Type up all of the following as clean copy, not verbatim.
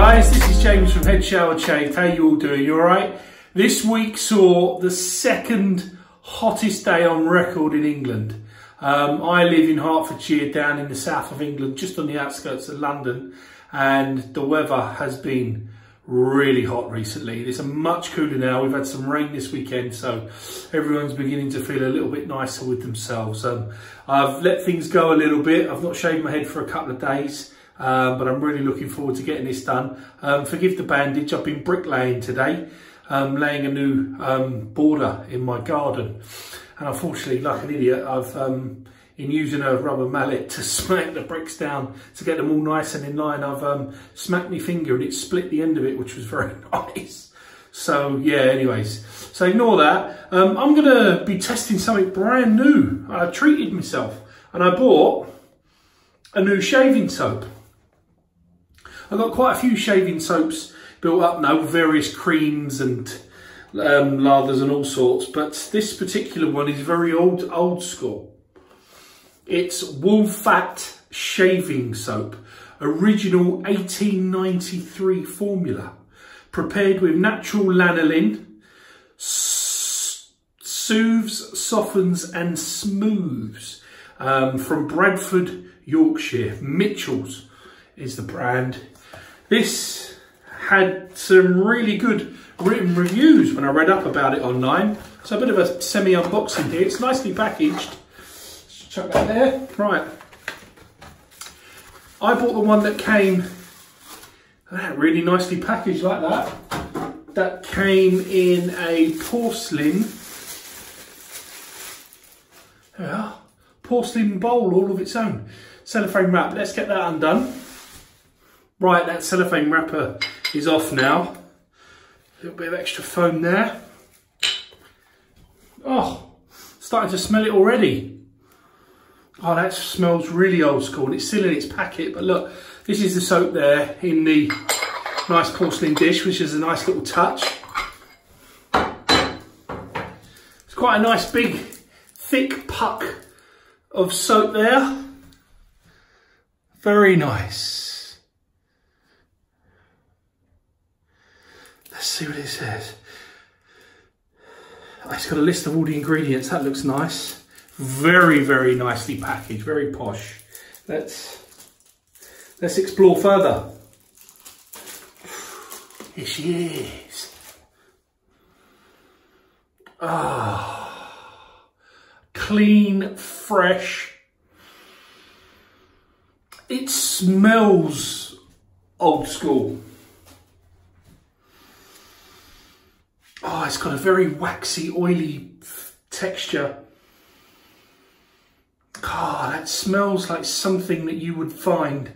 guys, this is James from Head Shower Shave. How you all doing? You alright? This week saw the second hottest day on record in England. I live in Hertfordshire, down in the south of England, just on the outskirts of London, and the weather has been really hot recently. It's much cooler now. We've had some rain this weekend, so everyone's beginning to feel a little bit nicer with themselves. I've let things go a little bit. I've not shaved my head for a couple of days, but I'm really looking forward to getting this done. Forgive the bandage. I've been bricklaying today, laying a new border in my garden, and unfortunately, like an idiot, I've in using a rubber mallet to smack the bricks down to get them all nice and in line, I've smacked my finger and it split the end of it, which was very nice. So yeah, anyways, so ignore that. I'm gonna be testing something brand new. I treated myself and I bought a new shaving soap. I've got quite a few shaving soaps built up now, various creams and lathers and all sorts, but this particular one is very old school. It's WoolFat shaving soap, original 1893 formula, prepared with natural lanolin, soothes, softens and smooths, from Bradford, Yorkshire. Mitchell's is the brand. This had some really good written reviews when I read up about it online. So a bit of a semi-unboxing here. It's nicely packaged. Chuck that there. Right. I bought the one that came really nicely packaged like that. That came in a porcelain, porcelain bowl all of its own. Cellophane wrap. Let's get that undone. Right, that cellophane wrapper is off now. A little bit of extra foam there. Oh, starting to smell it already. Oh, that smells really old school, and it's still in its packet. But look, this is the soap there in the nice porcelain dish, which is a nice little touch. It's quite a nice big, thick puck of soap there. Very nice. Let's see what it says. Oh, it's got a list of all the ingredients. That looks nice. Very, very nicely packaged, very posh. Let's explore further. Here she is. Ah, clean, fresh. It smells old school. Oh, it's got a very waxy, oily texture. God, that smells like something that you would find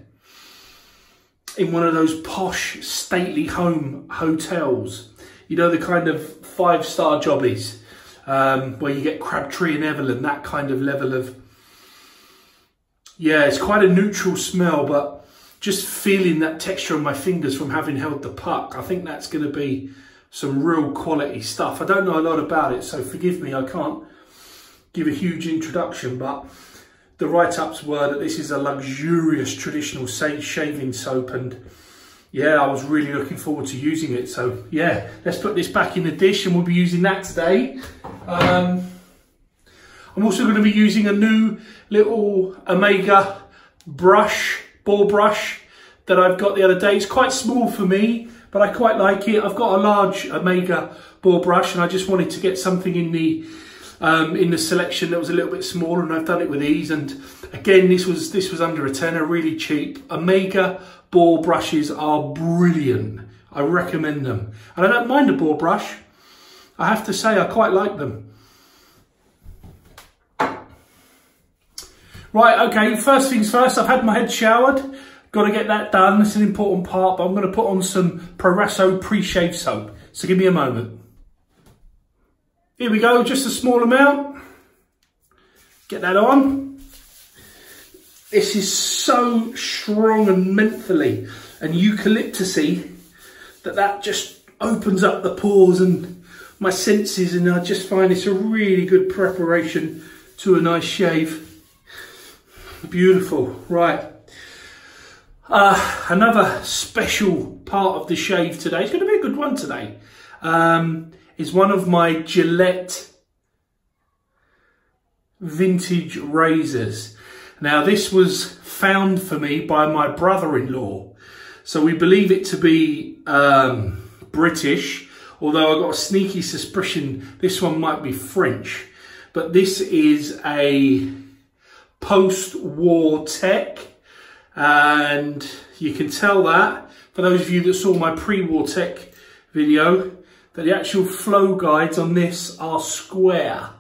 in one of those posh, stately home hotels. You know, the kind of 5-star jobbies, where you get Crabtree and Evelyn, that kind of level of... Yeah, it's quite a neutral smell, but just feeling that texture on my fingers from having held the puck, I think that's going to be some real quality stuff. I don't know a lot about it, so forgive me, I can't give a huge introduction, but the write-ups were that this is a luxurious traditional shaving soap, and yeah, I was really looking forward to using it. So yeah, let's put this back in the dish and we'll be using that today. I'm also going to be using a new little Omega brush, ball brush, that I've got the other day. It's quite small for me, but I quite like it. I've got a large Omega ball brush and I just wanted to get something in the selection that was a little bit smaller, and I've done it with ease. And again, this was under a tenner, really cheap. Omega ball brushes are brilliant. I recommend them, and I don't mind a ball brush. I have to say, I quite like them. Right, okay, first things first, I've had my head showered. Got to get that done. It's an important part, but I'm going to put on some Proraso pre-shave soap. So give me a moment. Here we go, just a small amount. Get that on. This is so strong and mentholy and eucalyptusy that just opens up the pores and my senses, and I just find it's a really good preparation to a nice shave. Beautiful. Right. Another special part of the shave today, it's going to be a good one today, is one of my Gillette vintage razors. Now this was found for me by my brother-in-law, so we believe it to be British, although I've got a sneaky suspicion this one might be French. But this is a post-war tech, and you can tell that, for those of you that saw my pre-war tech video, that the actual flow guides on this are square,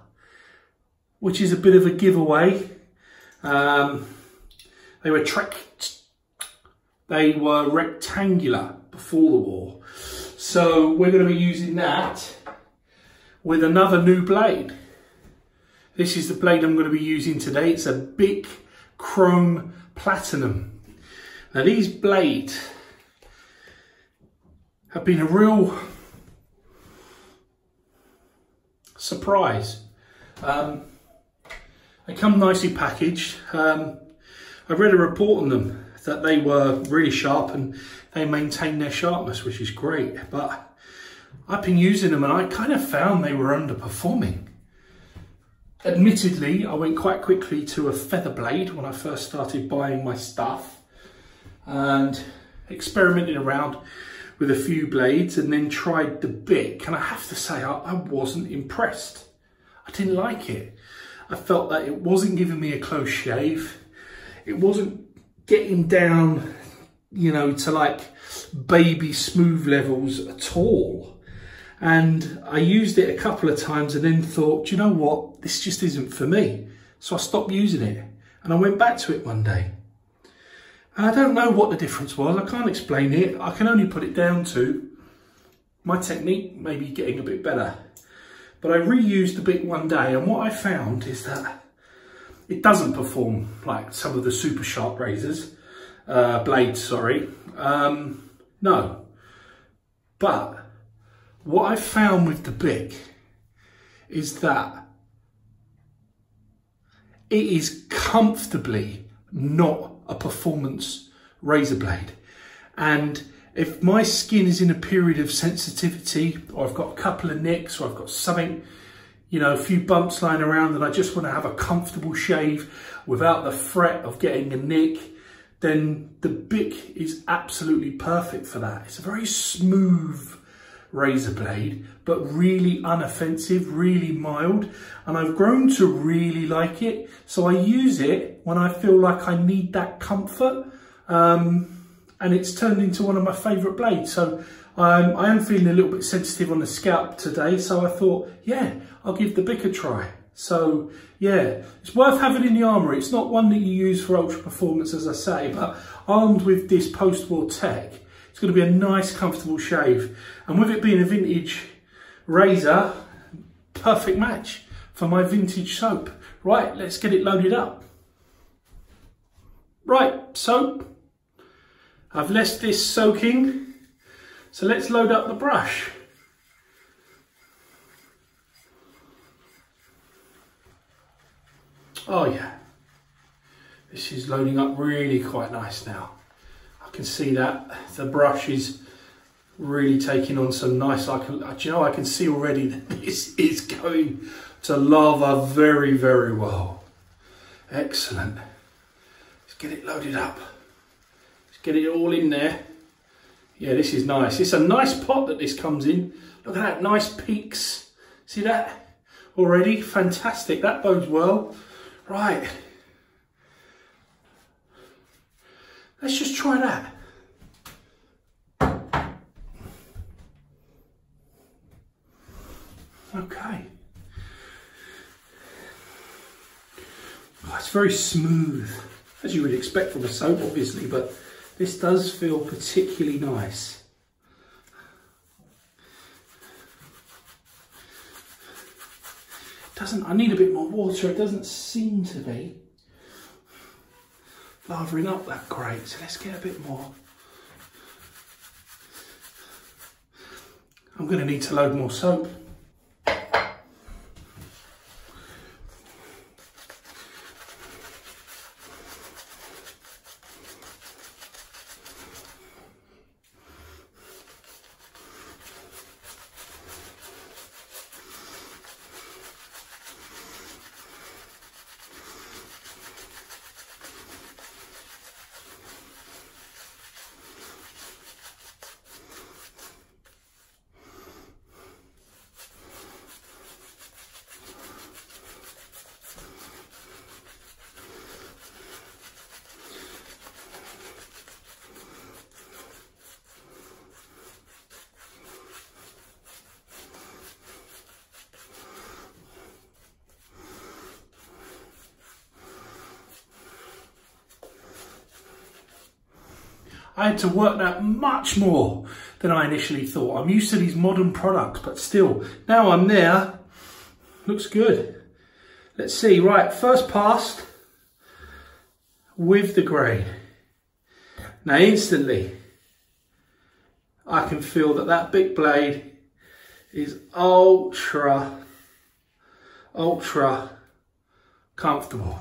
which is a bit of a giveaway. They were rectangular before the war. So we're going to be using that with another new blade. This is the blade I'm going to be using today. It's a BIC Chrome Platinum. Now these blades have been a real surprise. They come nicely packaged. I read a report on them that they were really sharp and they maintain their sharpness, which is great. But I've been using them and I kind of found they were underperforming. Admittedly, I went quite quickly to a feather blade when I first started buying my stuff and experimented around with a few blades and then tried the BIC, and I have to say I wasn't impressed. I didn't like it. I felt that it wasn't giving me a close shave. It wasn't getting down, you know, to like baby smooth levels at all. And I used it a couple of times and then thought, do you know what, this just isn't for me. So I stopped using it and I went back to it one day. And I don't know what the difference was. I can't explain it. I can only put it down to my technique maybe getting a bit better. But I reused the BIC one day and what I found is that it doesn't perform like some of the super sharp razors, blades, sorry. No. But what I found with the BIC is that it is comfortably not a performance razor blade. And if my skin is in a period of sensitivity, or I've got a couple of nicks, or I've got something, you know, a few bumps lying around and I just want to have a comfortable shave without the threat of getting a nick, then the BIC is absolutely perfect for that. It's a very smooth razor blade, but really unoffensive, really mild, and I've grown to really like it. So I use it when I feel like I need that comfort, and it's turned into one of my favourite blades. So I am feeling a little bit sensitive on the scalp today, so I thought, yeah, I'll give the BIC a try. So yeah, it's worth having in the armoury. It's not one that you use for ultra performance, as I say, but armed with this post-war tech, it's going to be a nice, comfortable shave. And with it being a vintage razor, perfect match for my vintage soap. Right, let's get it loaded up. Right, soap. I've left this soaking, so let's load up the brush. Oh yeah, this is loading up really quite nice now. I can see that the brush is really taking on some nice, do you know, I can see already that this is going to lava very, very well. Excellent. Let's get it loaded up. Let's get it all in there. Yeah, this is nice. It's a nice pot that this comes in. Look at that, nice peaks. See that already? Fantastic, that bodes well. Right. Let's just try that. Okay. Oh, it's very smooth, as you would expect from a soap, obviously, but this does feel particularly nice. I need a bit more water. It doesn't seem to be lathering up that great, so let's get a bit more. I'm going to need to load more soap. I had to work that much more than I initially thought. I'm used to these modern products, but still, now I'm there. Looks good. Let's see, right, first pass with the grey. Now instantly, I can feel that that BIC blade is ultra comfortable.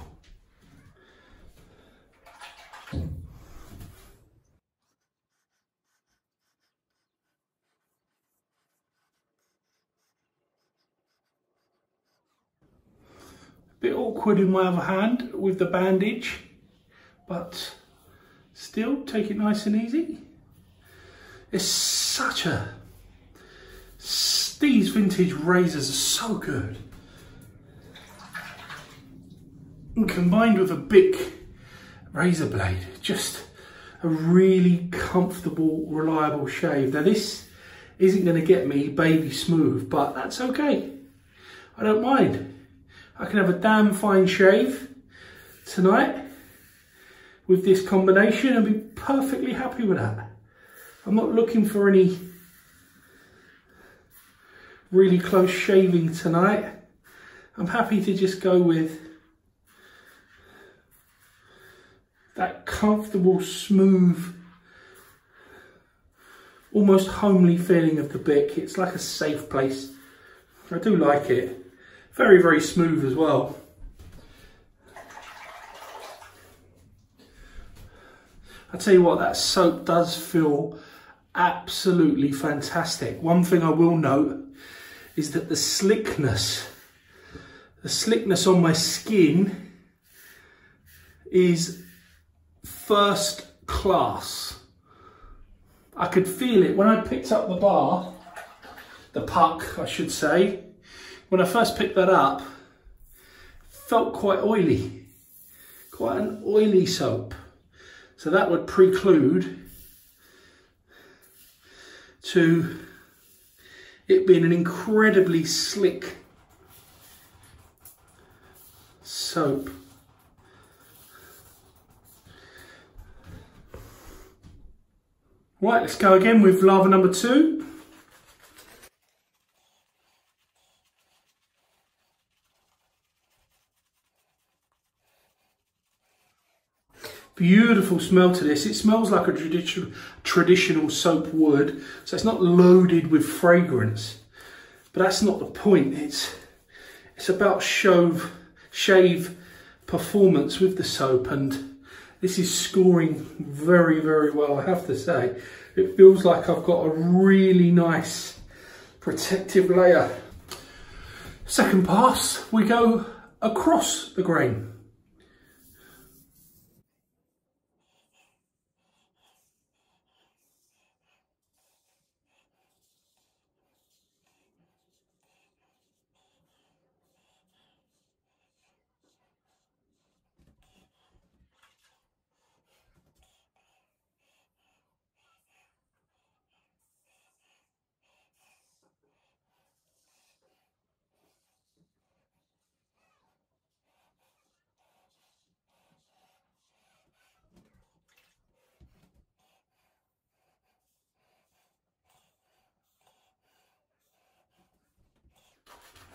Bit awkward in my other hand with the bandage, but still take it nice and easy. It's such a, these vintage razors are so good. And combined with a BIC razor blade, just a really comfortable, reliable shave. Now this isn't going to get me baby smooth, but that's okay. I don't mind. I can have a damn fine shave tonight with this combination and be perfectly happy with that. I'm not looking for any really close shaving tonight. I'm happy to just go with that comfortable, smooth, almost homely feeling of the BIC. It's like a safe place. I do like it. Very, very smooth as well. I tell you what, that soap does feel absolutely fantastic. One thing I will note is that the slickness on my skin is first class. I could feel it when I picked up the bar, the puck, I should say. When I first picked that up, it felt quite oily, quite an oily soap. So that would preclude to it being an incredibly slick soap. Right, let's go again with lava number 2. Beautiful smell to this. It smells like a traditional soap would, so it's not loaded with fragrance. But that's not the point. It's about shave performance with the soap, and this is scoring very, very well, I have to say. It feels like I've got a really nice protective layer. Second pass, we go across the grain.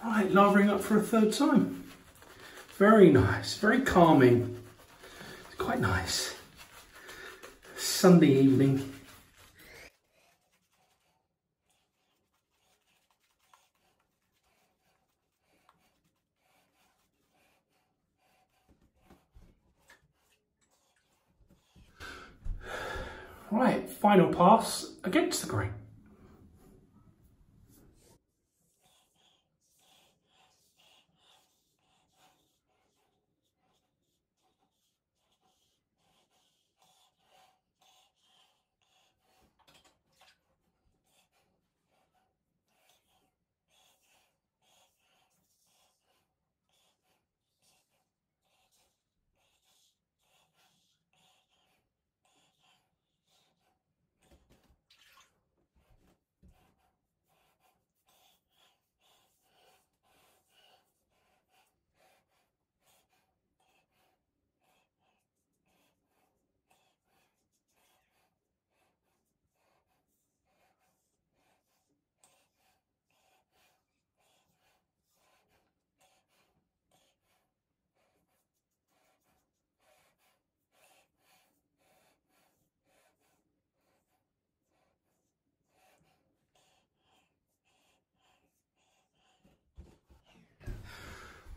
Right, lavering up for a third time. Very nice, very calming. It's quite nice. Sunday evening. Right, final pass against the grain.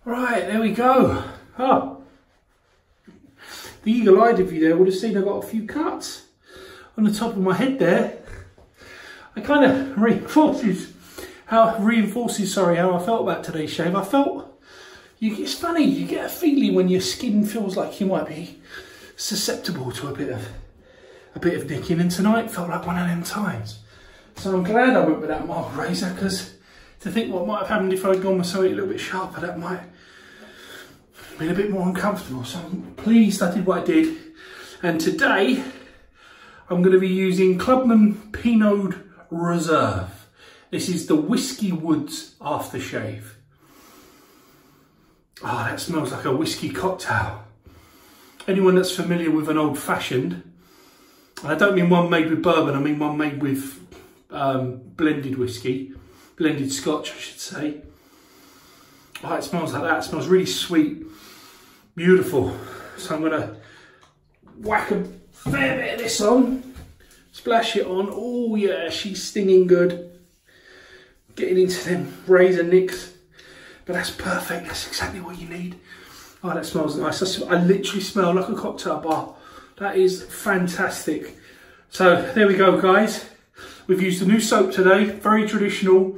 Right, there we go. Oh, the eagle-eyed of you there would have seen I got a few cuts on the top of my head there. It kind of reinforces how I felt about today's shave. I felt, it's funny, you get a feeling when your skin feels like you might be susceptible to a bit of nicking, and tonight felt like one of them times. So I'm glad I went with that mild razor, because to think what might have happened if I'd gone with something a little bit sharper, that might have been a bit more uncomfortable. So I'm pleased I did what I did. And today I'm going to be using Clubman Pinaud Reserve. This is the Whiskey Woods aftershave. Oh, that smells like a whiskey cocktail. Anyone that's familiar with an old fashioned, and I don't mean one made with bourbon, I mean one made with blended whiskey, blended scotch I should say. Oh, it smells like that. It smells really sweet, beautiful. So I'm going to whack a fair bit of this on. Splash it on. Oh yeah, she's stinging good. Getting into them razor nicks. But that's perfect, that's exactly what you need. Oh, that smells nice. I literally smell like a cocktail bar. That is fantastic. So there we go, guys. We've used a new soap today, very traditional.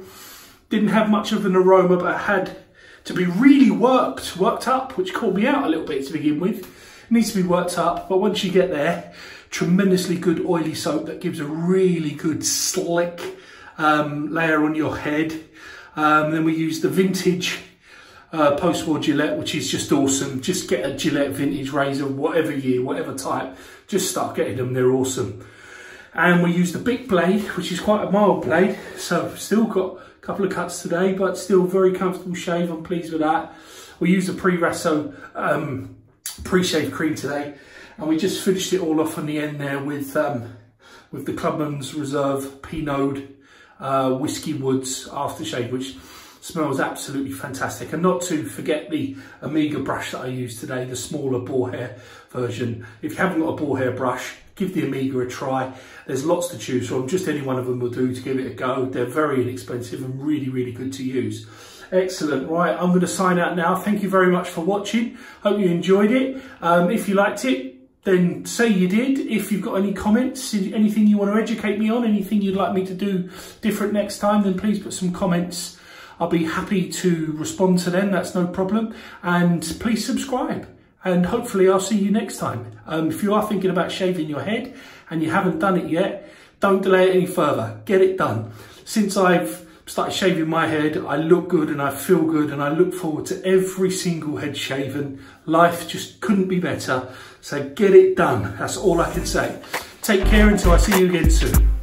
Didn't have much of an aroma, but had to be really worked up, which caught me out a little bit to begin with. It needs to be worked up, but once you get there, tremendously good oily soap that gives a really good slick layer on your head. Then we use the vintage post-war Gillette, which is just awesome. Just get a Gillette vintage razor, whatever year, whatever type. Just start getting them, they're awesome. And we use the BIC blade, which is quite a mild blade. So still got a couple of cuts today, but still very comfortable shave. I'm pleased with that. We used the Pre-Rasso pre-shave cream today. And we just finished it all off on the end there with the Clubman's Reserve Pinaud Whiskey Woods aftershave, which smells absolutely fantastic. And not to forget the Omega brush that I used today, the smaller boar hair version. If you haven't got a boar hair brush, give the Omega a try. There's lots to choose from. Just any one of them will do to give it a go. They're very inexpensive and really, really good to use. Excellent. Right, I'm going to sign out now. Thank you very much for watching. Hope you enjoyed it. If you liked it, then say you did. If you've got any comments, anything you want to educate me on, anything you'd like me to do different next time, then please put some comments. I'll be happy to respond to them, that's no problem. And please subscribe. And hopefully I'll see you next time. If you are thinking about shaving your head and you haven't done it yet, don't delay it any further. Get it done. Since I've started shaving my head, I look good and I feel good, and I look forward to every single head shaven. Life just couldn't be better. So get it done. That's all I can say. Take care until I see you again soon.